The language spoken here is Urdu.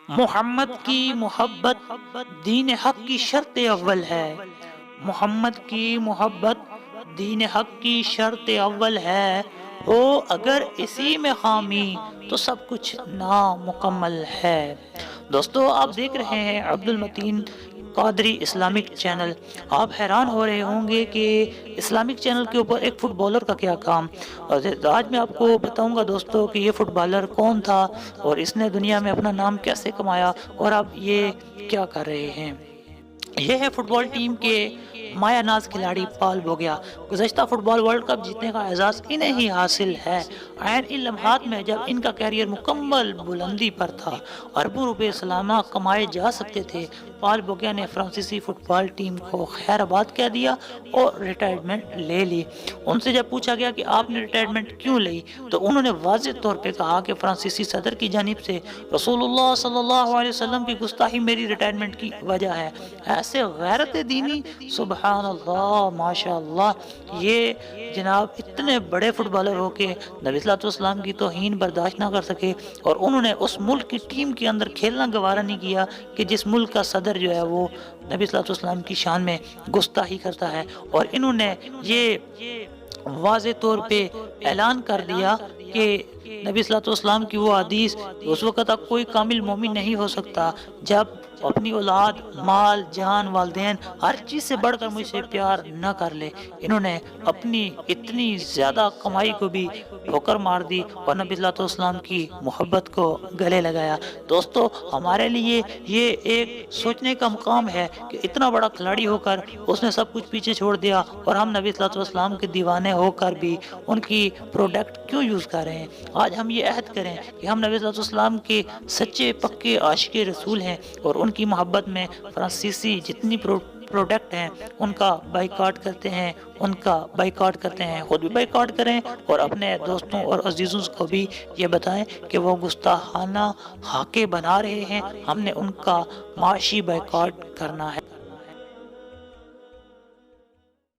محمد کی محبت دین حق کی شرط اول ہے۔ محمد کی محبت دین حق کی شرط اول ہے، ہو اگر اسی میں خامی تو سب کچھ نامکمل ہے۔ دوستو آپ دیکھ رہے ہیں عبد المتین قادری اسلامک چینل۔ آپ حیران ہو رہے ہوں گے کہ اسلامک چینل کے اوپر ایک فٹ بالر کا کیا کام، اور آج میں آپ کو بتاؤں گا دوستو کہ یہ فٹ بالر کون تھا اور اس نے دنیا میں اپنا نام کیسے کمایا اور آپ یہ کیا کر رہے ہیں۔ یہ ہے فٹ بال ٹیم کے مایہ ناز کھلاڑی پال بوگیا۔ گزشتہ فٹ بال ورلڈ کپ جیتنے کا اعزاز انہیں ہی حاصل ہے۔ عین ان لمحات میں جب ان کا کیریئر مکمل بلندی پر تھا، اربوں روپے سالانہ کمائے جا سکتے تھے، پال بوگیا نے فرانسیسی فٹ بال ٹیم کو خیر آباد کہہ دیا اور ریٹائرمنٹ لے لی۔ ان سے جب پوچھا گیا کہ آپ نے ریٹائرمنٹ کیوں لی تو انہوں نے واضح طور پہ کہا کہ فرانسیسی صدر کی جانب سے رسول اللہ صلی اللہ علیہ وسلم کی گستاخی میری ریٹائرمنٹ کی وجہ ہے۔ ایسے غیرت دینی، سبحان اللہ، ماشاء اللہ، یہ جناب اتنے بڑے فٹ بالر ہو کے نبی صلی اللہ علیہ وسلم کی توہین برداشت نہ کر سکے، اور انہوں نے اس ملک کی ٹیم کے اندر کھیلنا گوارا نہیں کیا کہ جس ملک کا صدر جو ہے وہ نبی صلی اللہ علیہ وسلم کی شان میں گستاخی کرتا ہے، اور انہوں نے یہ واضح طور پہ اعلان کر دیا کہ نبی صلی اللہ علیہ وسلم کی وہ حدیث اس وقت تک کوئی کامل مومن نہیں ہو سکتا جب اپنی اولاد، مال، جان، والدین، ہر چیز سے بڑھ کر مجھ سے پیار نہ کر لے۔ انہوں نے اپنی اتنی زیادہ کمائی کو بھی ٹھوکر مار دی اور نبی صلی اللہ علیہ وسلم کی محبت کو گلے لگایا۔ دوستو ہمارے لیے یہ ایک سوچنے کا مقام ہے کہ اتنا بڑا کھلاڑی ہو کر اس نے سب کچھ پیچھے چھوڑ دیا، اور ہم نبی صلی اللہ علیہ وسلم کے دیوانے ہو کر بھی ان کی پروڈکٹ کیوں یوز کر رہے ہیں۔ آج ہم یہ عہد کریں کہ ہم نبی صلی اللہ علیہ وسلم کے سچے پکے عاشق رسول ہیں، اور ان کی محبت میں فرانسیسی جتنی پروڈکٹ ہیں ان کا بائیکاٹ کرتے ہیں، خود بھی بائیکاٹ کریں، اور اپنے دوستوں اور عزیزوں کو بھی یہ بتائیں کہ وہ گستاخانہ خاکے بنا رہے ہیں، ہم نے ان کا معاشی بائیکاٹ کرنا ہے۔